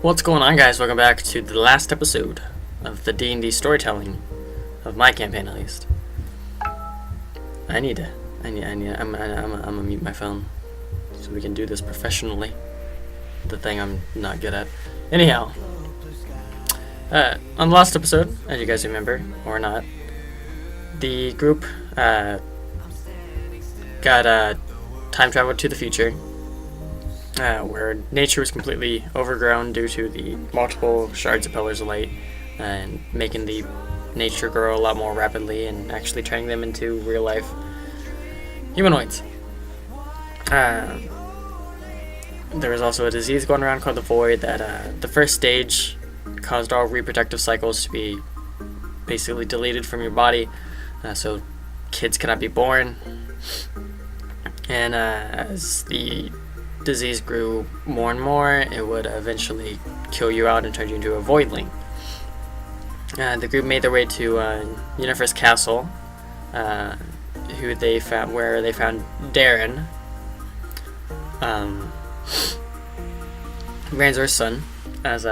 What's going on, guys? Welcome back to the last episode of the D&D storytelling of my campaign, at least. I'm gonna mute my phone so we can do this professionally. The thing I'm not good at. Anyhow, on the last episode, as you guys remember or not, the group got time travel to the future. Where nature was completely overgrown due to the multiple shards of pillars of light, and making the nature grow a lot more rapidly and actually turning them into real life humanoids. There was also a disease going around called the Void that the first stage caused all reproductive cycles to be basically deleted from your body, so kids cannot be born. And as the disease grew more and more, it would eventually kill you out and turn you into a voidling. The group made their way to Yennefer's castle, where they found Darren, Ranzor's son. As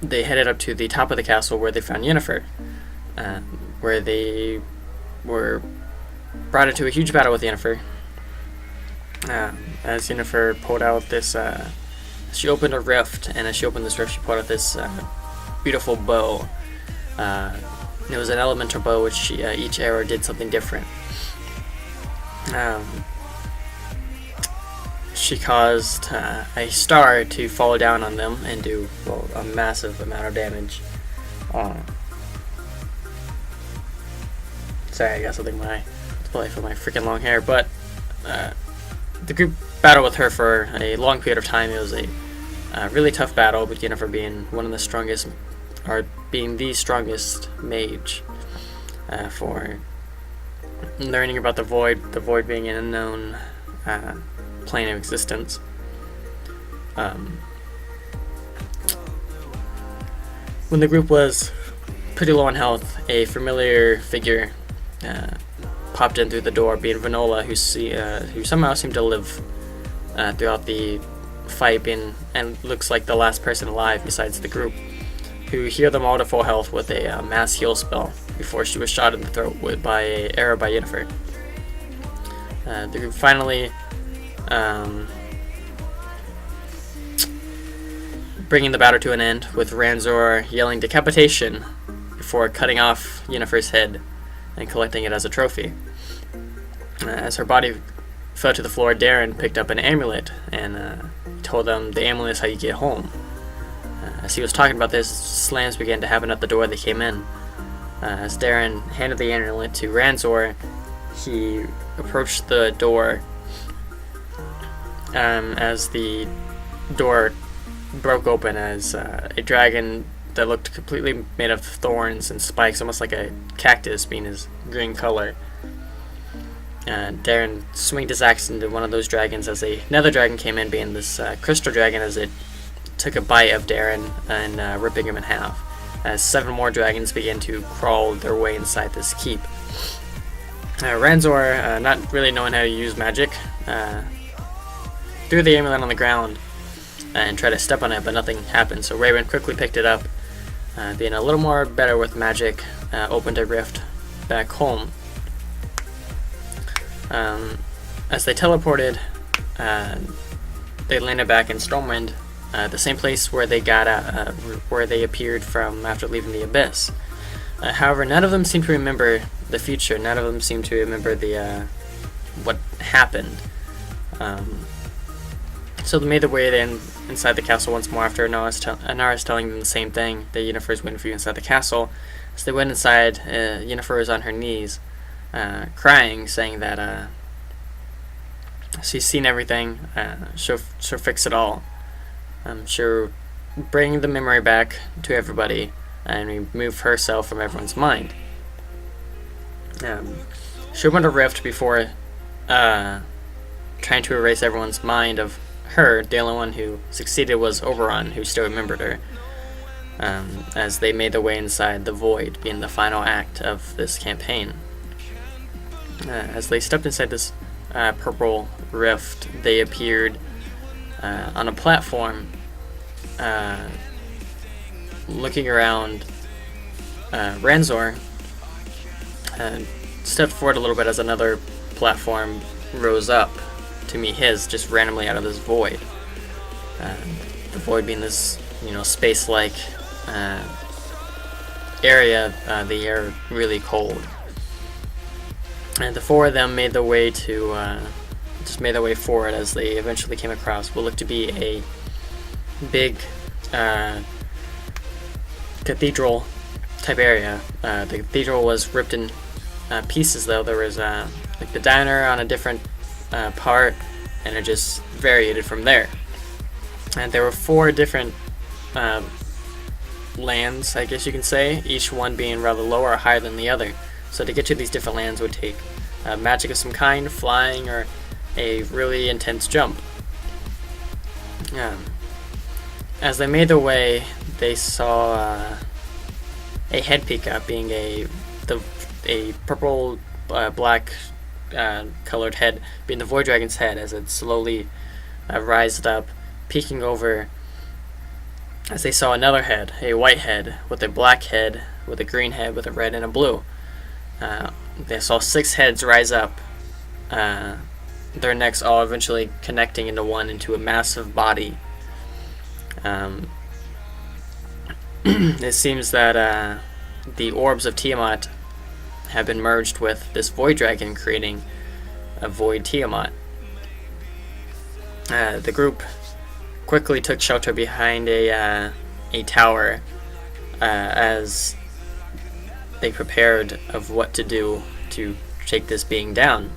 they headed up to the top of the castle where they found Yennefer, where they were brought into a huge battle with Yennefer. As Yennefer pulled out this, she opened a rift, and as she opened this rift, she pulled out this beautiful bow. It was an elemental bow, which each arrow did something different. She caused a star to fall down on them and do a massive amount of damage. Sorry, I got something to play for my freaking long hair, but the group battled with her for a long period of time. It was a really tough battle, with Yennefer being one of the strongest, or being the strongest mage, for learning about the Void being an unknown plane of existence. When the group was pretty low on health, a familiar figure popped in through the door, being Vanola, who somehow seemed to live throughout the fight, and looks like the last person alive besides the group, who healed them all to full health with a mass heal spell before she was shot in the throat by an arrow by Yennefer. The group finally bringing the battle to an end, with Ranzor yelling decapitation before cutting off Yennefer's head and collecting it as a trophy. As her body fell to the floor, Darren picked up an amulet and told them the amulet is how you get home. As he was talking about this, slams began to happen at the door they came in. As Darren handed the amulet to Ranzor, he approached the door. As the door broke open, as a dragon that looked completely made of thorns and spikes, almost like a cactus, being his green color. Darren swinged his axe into one of those dragons as another dragon came in, being this crystal dragon, as it took a bite of Darren and ripping him in half. As 7 more dragons began to crawl their way inside this keep. Ranzor, not really knowing how to use magic, threw the amulet on the ground and tried to step on it, but nothing happened. So Raven quickly picked it up, being a little more better with magic, opened a rift back home. As they teleported, they landed back in Stormwind, the same place where they where they appeared from after leaving the Abyss. However, none of them seemed to remember the future. None of them seemed to remember what happened. So they made their way inside the castle once more after Anara's telling them the same thing, that Yennefer is waiting for you inside the castle. So they went inside. Yennefer was on her knees, crying, saying that she's seen everything. She'll fix it all. She'll bring the memory back to everybody and remove herself from everyone's mind. She opened a rift before trying to erase everyone's mind of her. The only one who succeeded was Oberon, who still remembered her. As they made their way inside the Void, being the final act of this campaign. As they stepped inside this purple rift, they appeared on a platform looking around, Ranzor stepped forward a little bit as another platform rose up to meet his, just randomly out of this void. The void being this, space-like area, the air really cold. And the four of them made their way forward as they eventually came across what looked to be a big cathedral type area. The cathedral was ripped in pieces, though. There was like the diner on a different part, and it just variated from there. And there were 4 different lands, I guess you can say, each one being rather lower or higher than the other. So to get to these different lands would take magic of some kind, flying, or a really intense jump. As they made their way, they saw a head peek up, being a purple black colored head, being the Void Dragon's head, as it slowly rised up, peeking over. As they saw another head, a white head, with a black head, with a green head, with a red and a blue. They saw 6 heads rise up, their necks all eventually connecting into a massive body. It seems that the orbs of Tiamat have been merged with this Void Dragon, creating a Void Tiamat. The group quickly took shelter behind a tower as they prepared of what to do to take this being down.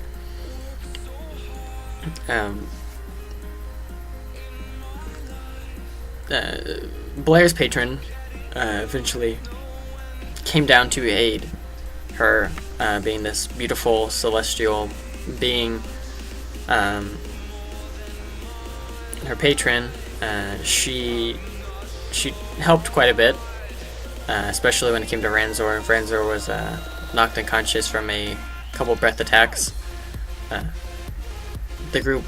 Blair's patron eventually came down to aid her, being this beautiful celestial being. Her patron, she helped quite a bit, especially when it came to Ranzor. Ranzor was knocked unconscious from a couple breath attacks. The group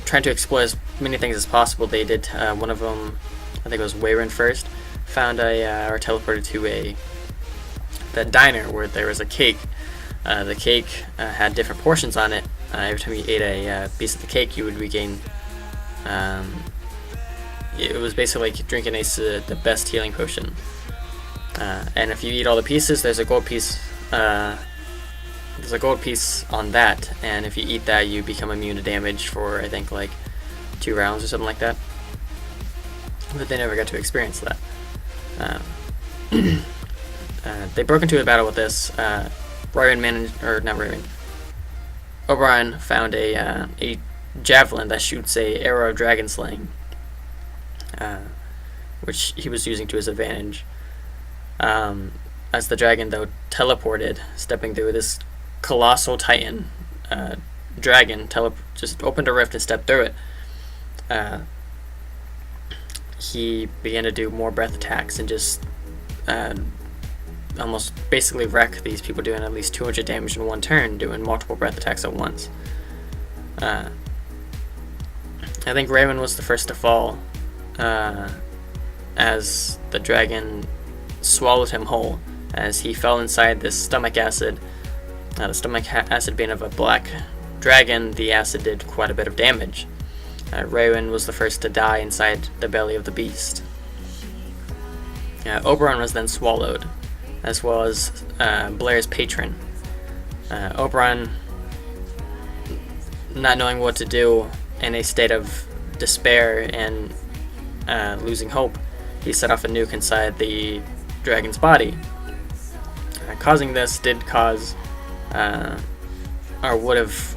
tried to explore as many things as possible. They did, one of them, I think it was Wayron first, found or teleported to the diner where there was a cake. The cake had different portions on it. Every time you ate a piece of the cake, you would regain. It was basically like drinking the best healing potion. And if you eat all the pieces, there's a gold piece. There's a gold piece on that, and if you eat that, you become immune to damage for, I think, like 2 rounds or something like that. But they never got to experience that. They broke into a battle with this. Oberon found a javelin that shoots a arrow of dragon slaying, which he was using to his advantage. As the dragon, though, teleported, stepping through this colossal titan dragon, just opened a rift and stepped through it. He began to do more breath attacks and just almost basically wreck these people, doing at least 200 damage in one turn, doing multiple breath attacks at once. I think Raven was the first to fall, as the dragon swallowed him whole, as he fell inside this stomach acid. The stomach acid being of a black dragon, the acid did quite a bit of damage. Raven was the first to die inside the belly of the beast. Oberon was then swallowed, as well as Blair's patron. Oberon, not knowing what to do, in a state of despair and losing hope, he set off a nuke inside the dragon's body. Causing this did cause, or would have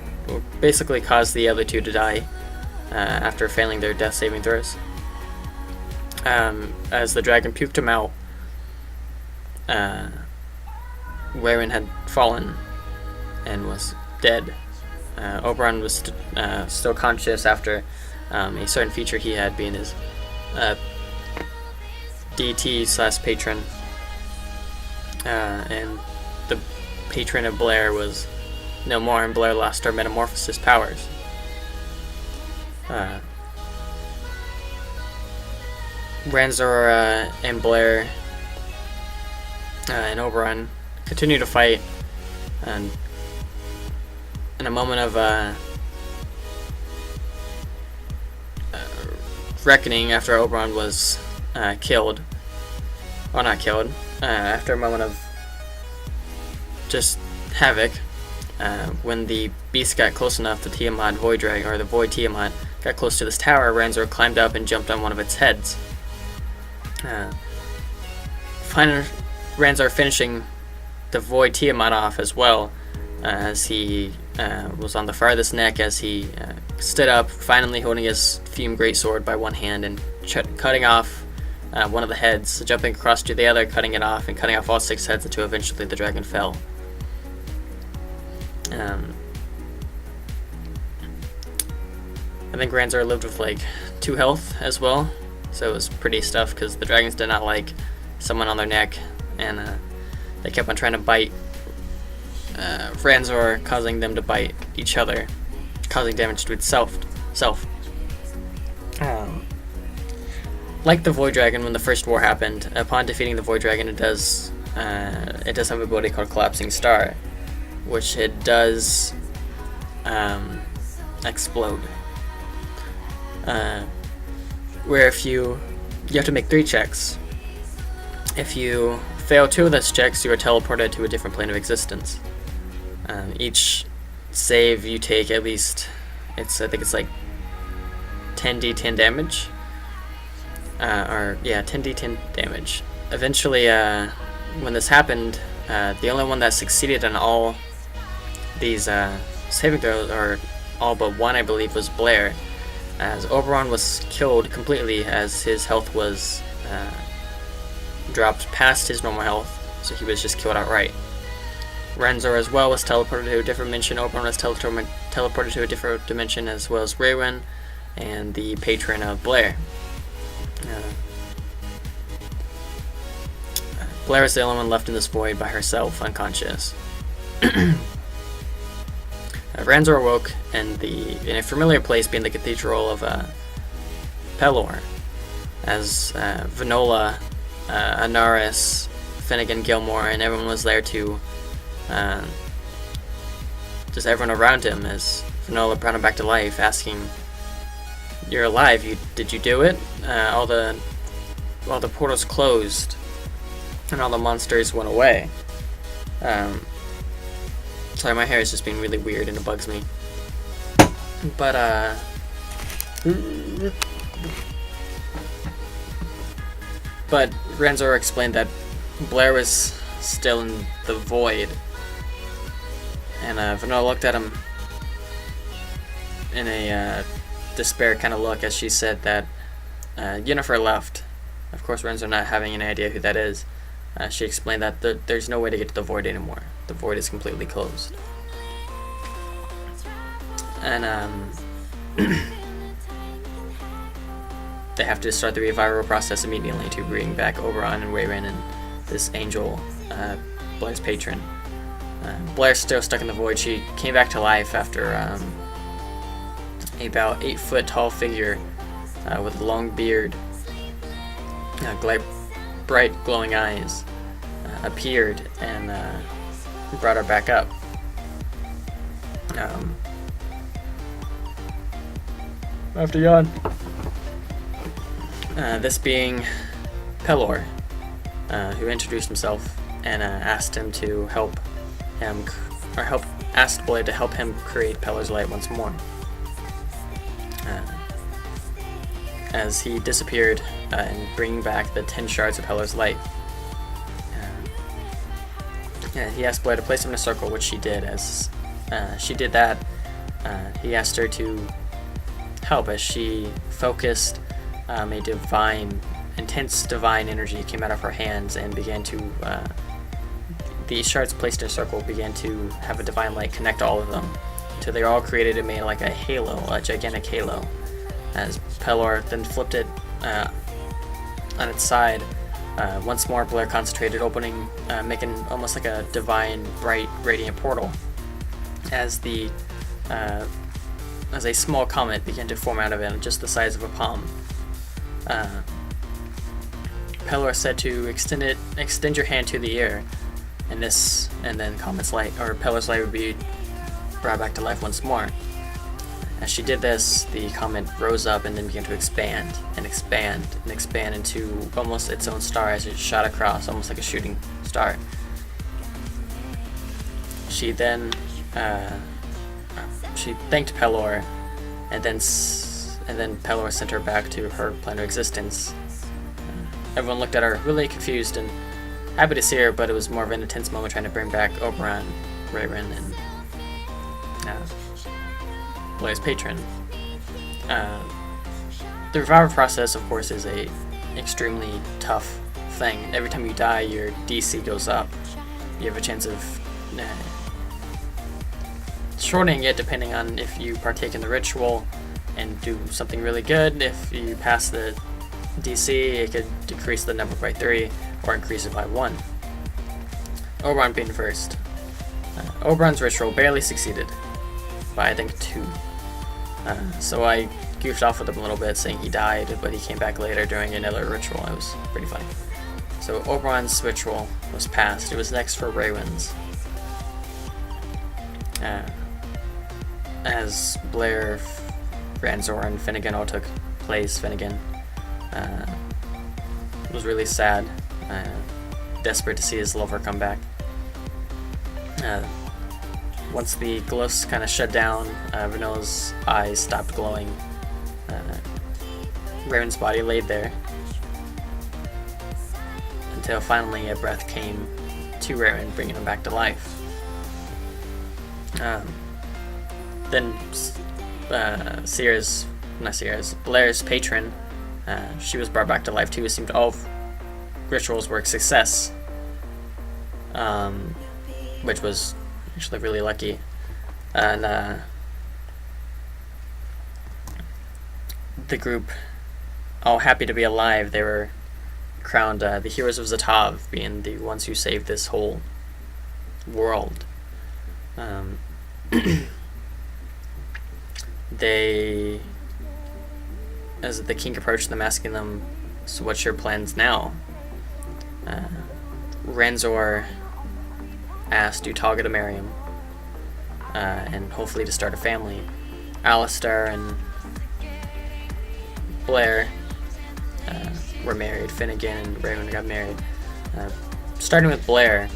basically caused the other 2 to die after failing their death saving throws. As the dragon puked him out, Wayron had fallen and was dead. Oberon was still conscious after a certain feature he had, being his DT/patron, and the patron of Blair was no more, and Blair lost her metamorphosis powers. Ranzor and Blair and Oberon continue to fight, and in a moment of reckoning, after Oberon was killed, or not killed, after a moment of just havoc, when the beast got close enough, the Tiamat Void Dragon, or the Void Tiamat, got close to this tower, Ranzor climbed up and jumped on one of its heads. Ranzor finishing the Void Tiamat off as well, as he was on the farthest neck, as he stood up, finally holding his Fume Greatsword by one hand and cutting off one of the heads, jumping across to the other, cutting it off, and cutting off all 6 heads until eventually the dragon fell. I think Ranzor lived with like 2 health as well, so it was pretty stuff because the dragons did not like someone on their neck, and they kept on trying to bite Ranzor, causing them to bite each other, causing damage to itself. Like the Void Dragon, when the first war happened, upon defeating the Void Dragon, it does have an ability called Collapsing Star, which it does explode. Where if you have to make 3 checks. If you fail 2 of those checks, you are teleported to a different plane of existence. Each save you take at least, I think it's like 10d10 damage. 10d10 damage. Eventually, when this happened, the only one that succeeded on all these saving throws, or all but one I believe, was Blair, as Oberon was killed completely as his health was dropped past his normal health, so he was just killed outright. Ranzor as well was teleported to a different dimension. Oberon was teleported to a different dimension, as well as Raywin and the patron of Blair. Blair is the only one left in this void by herself, unconscious. Ranzor awoke in a familiar place, being the Cathedral of Pelor, as Vanola, Anaris, Finnegan, Gilmore, and everyone was there to just everyone around him, as Vanola brought him back to life, asking, "You're alive? Did you do it?" All the portals closed, and all the monsters went away. Sorry, my hair is just being really weird and it bugs me. But Ranzor explained that Blair was still in the void, and Vanola looked at him in a despair kind of look as she said that Yennefer left. Of course, Ranzor not having any idea who that is. She explained that there's no way to get to the void anymore. The void is completely closed. And they have to start the revival process immediately to bring back Oberon and Wayrn and this angel, Blair's patron. Blair's still stuck in the void. She came back to life after about 8-foot tall figure with a long beard, bright glowing eyes, appeared and brought her back up. After yawn. This being Pelor, who introduced himself and asked him to help him, asked Blair to help him create Pelor's light once more. As he disappeared in bringing back the 10 shards of Pelor's light. He asked Blair to place him in a circle, which she did. As she did that, he asked her to help as she focused intense divine energy came out of her hands and began to, the shards placed in a circle began to have a divine light connect all of them until they were all created and made like a halo, a gigantic halo. As Pelor then flipped it on its side, once more Blair concentrated, opening, making almost like a divine, bright, radiant portal. As a small comet began to form out of it, just the size of a palm. Pelor said to extend your hand to the air, and then Comet's light, or Pelor's light, would be brought back to life once more. As she did this, the comet rose up and then began to expand and expand and expand into almost its own star as it shot across, almost like a shooting star. She then she thanked Pelor, and then Pelor sent her back to her plane of existence. Everyone looked at her really confused and happy to see her, but it was more of an intense moment trying to bring back Oberon, Rayron, and Blair's patron. The revival process, of course, is a extremely tough thing. Every time you die, your DC goes up. You have a chance of shortening it depending on if you partake in the ritual and do something really good. If you pass the DC, it could decrease the number by 3 or increase it by 1. Oberon being first. Oberon's ritual barely succeeded by, I think, 2. So I goofed off with him a little bit, saying he died, but he came back later during another ritual. It was pretty funny. So Oberon's ritual was passed. It was next for Raywin's. As Blair, Ranzor, and Finnegan all took place, Finnegan was really sad, desperate to see his lover come back. Once the glyphs kind of shut down, Vanille's eyes stopped glowing. Raven's body laid there until finally a breath came to Raven, bringing him back to life. Then Blair's patron, she was brought back to life too. It seemed all rituals were a success, which was actually really lucky. And the group, all happy to be alive, they were crowned the heroes of Zatav, being the ones who saved this whole world. They, as the king approached them, asking them, "So what's your plans now?" Ranzor asked Utaga to marry him, and hopefully to start a family. Alistair and Blair were married. Finnegan and Raymond got married. Starting with Blair,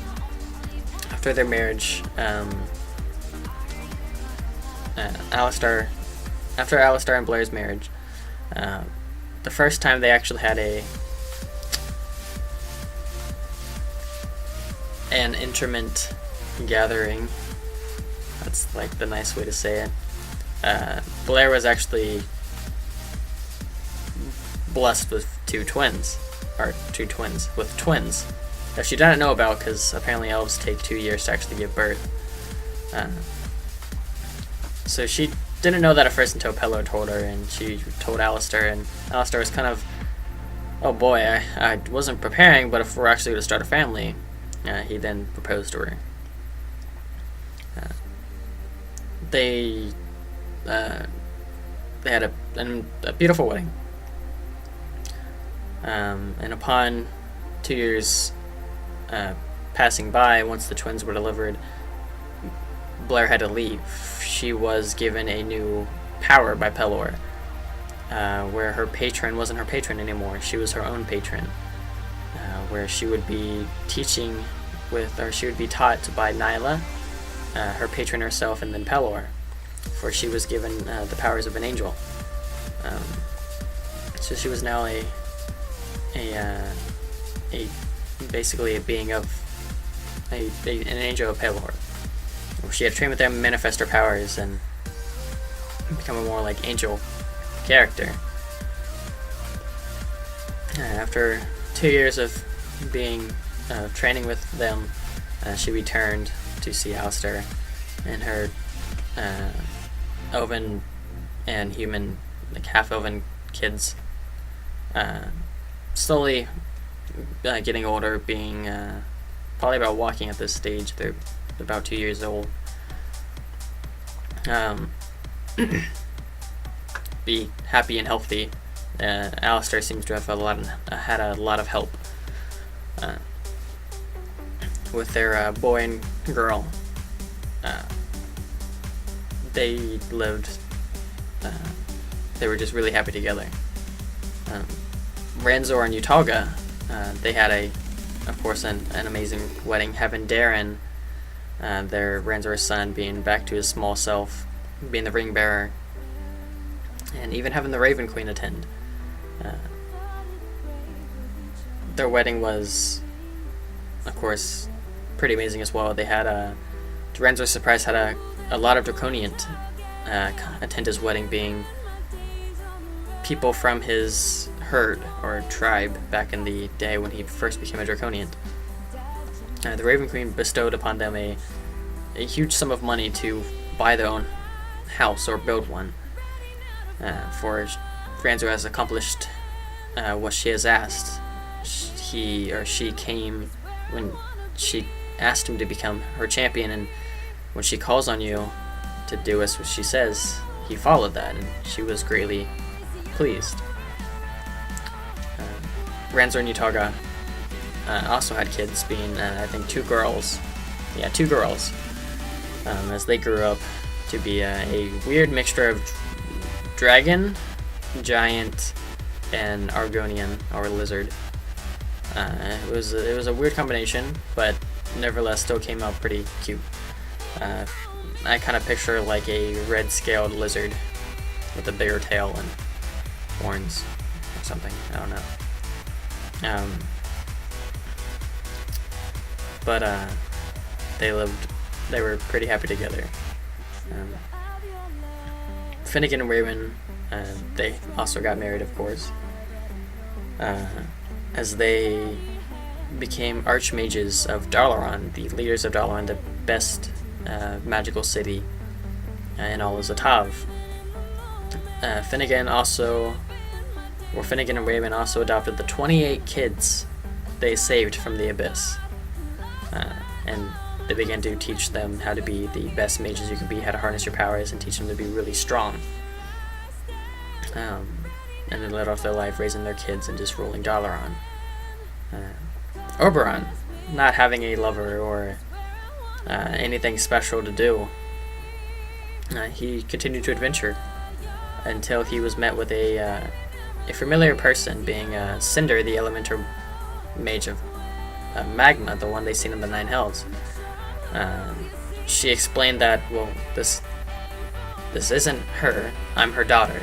after their marriage, after Alistair and Blair's marriage, the first time they actually had an intimate gathering, that's like the nice way to say it, Blair was actually blessed with twins that she didn't know about, because apparently elves take 2 years to actually give birth. So she didn't know that at first until Pelor told her, and she told Alistair, and Alistair was kind of, oh boy, I wasn't preparing, but if we're actually going to start a family, he then proposed to her. They had a beautiful wedding. And upon 2 years passing by, once the twins were delivered, Blair had to leave. She was given a new power by Pelor, where her patron wasn't her patron anymore. She was her own patron, where she would be teaching she would be taught by Nyla, her patron herself, and then Pelor, for she was given the powers of an angel. So she was now basically a being of an angel of Pelor. She had trained with them, manifest her powers, and become a more like angel character. After 2 years of being training with them, she returned to see Alistair and her elven and human, like half-elven kids, slowly getting older, being probably about walking at this stage. They're about 2 years old. Be happy and healthy, Alistair seems to have had a lot of help with their boy and girl. They lived. They were just really happy together. Ranzor and Utalga, they had of course, an amazing wedding, having Darren, their Ranzor's son, being back to his small self, being the ring bearer, and even having the Raven Queen attend. Their wedding was, of course, pretty amazing as well. They had to Ranzor's surprise, had a lot of Draconian attend his wedding, being people from his herd or tribe back in the day when he first became a Draconian. The Raven Queen bestowed upon them a huge sum of money to buy their own house or build one. For Ranzor has accomplished what she has asked. She came when she asked him to become her champion, and when she calls on you to do as she says, he followed that, and she was greatly pleased. Ranzor and Utalga also had kids, being I think two girls. Yeah, two girls. As they grew up to be a weird mixture of dragon, giant, and Argonian or lizard. It was a weird combination, but nevertheless still came out pretty cute. I kind of picture like a red-scaled lizard with a bigger tail and horns or something. I don't know. But they were pretty happy together. Finnegan and Raven, they also got married, of course, as they became archmages of Dalaran, the leaders of Dalaran, the best magical city in all of Zatav. Finnegan and Raven also adopted the 28 kids they saved from the Abyss. And they began to teach them how to be the best mages you can be, how to harness your powers, and teach them to be really strong. And they led off their life raising their kids and just ruling Dalaran. Oberon, not having a lover or anything special to do, he continued to adventure until he was met with a familiar person, being Cinder, the Elemental Mage of Magma, the one they seen in the Nine Hells. She explained that, well, this isn't her, I'm her daughter.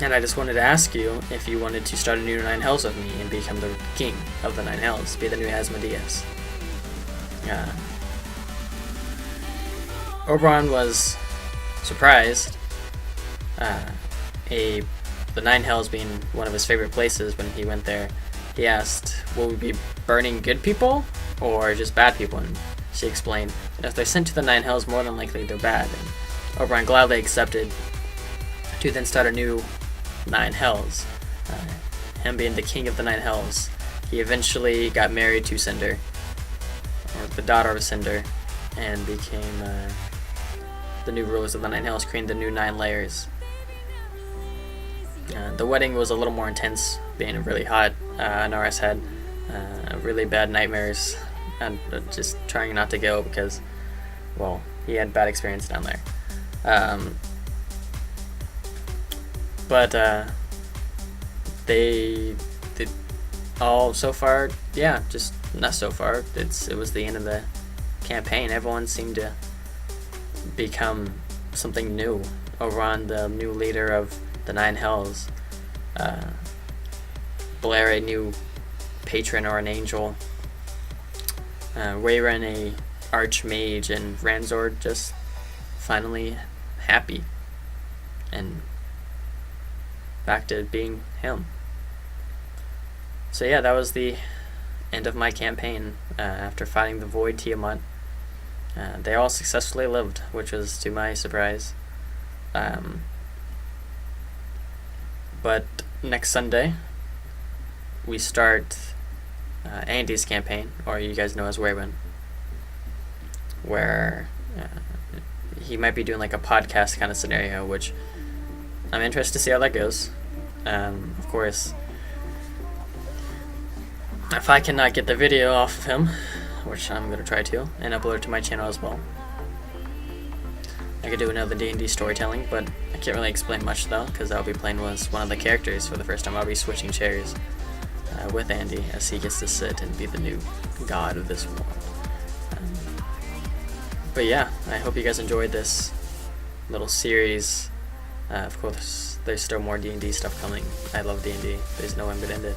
And I just wanted to ask you if you wanted to start a new Nine Hells with me and become the king of the Nine Hells, be the new Asmodeus. Oberon was surprised. The Nine Hells being one of his favorite places, when he went there, he asked, will we be burning good people or just bad people? And she explained that if they're sent to the Nine Hells, more than likely they're bad. And Oberon gladly accepted to then start a new Nine Hells. Him being the king of the Nine Hells, he eventually got married to Cinder, or the daughter of Cinder, and became the new rulers of the Nine Hells, creating the new 9 layers. The wedding was a little more intense, being really hot. Norris had really bad nightmares and just trying not to go because, well, he had bad experience down there. But they all so far, yeah, just not so far. It was the end of the campaign. Everyone seemed to become something new. Oberon, the new leader of the Nine Hells. Blair, a new patron or an angel. Raven, a archmage, and Ranzor just finally happy and back to being him. So yeah, that was the end of my campaign. After fighting the Void Tiamat, they all successfully lived, which was to my surprise. But next Sunday, we start Andy's campaign, or you guys know as Raven, where he might be doing like a podcast kind of scenario, which I'm interested to see how that goes. Of course, if I cannot get the video off of him, which I'm going to try to, and upload it to my channel as well, I could do another D&D storytelling, but I can't really explain much though, because I'll be playing as one of the characters for the first time. I'll be switching chairs with Andy as he gets to sit and be the new god of this world. But yeah, I hope you guys enjoyed this little series. Of course, there's still more D&D stuff coming. I love D&D. There's no end but end it.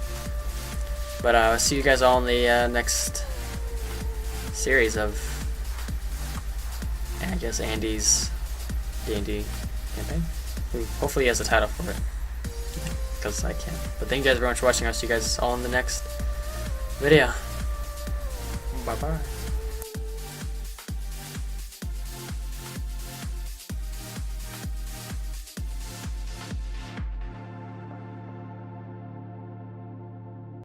But I'll see you guys all in the next series of, I guess, Andy's D&D campaign. Hopefully he has a title for it, because I can't. But thank you guys very much for watching. I'll see you guys all in the next video. Bye bye.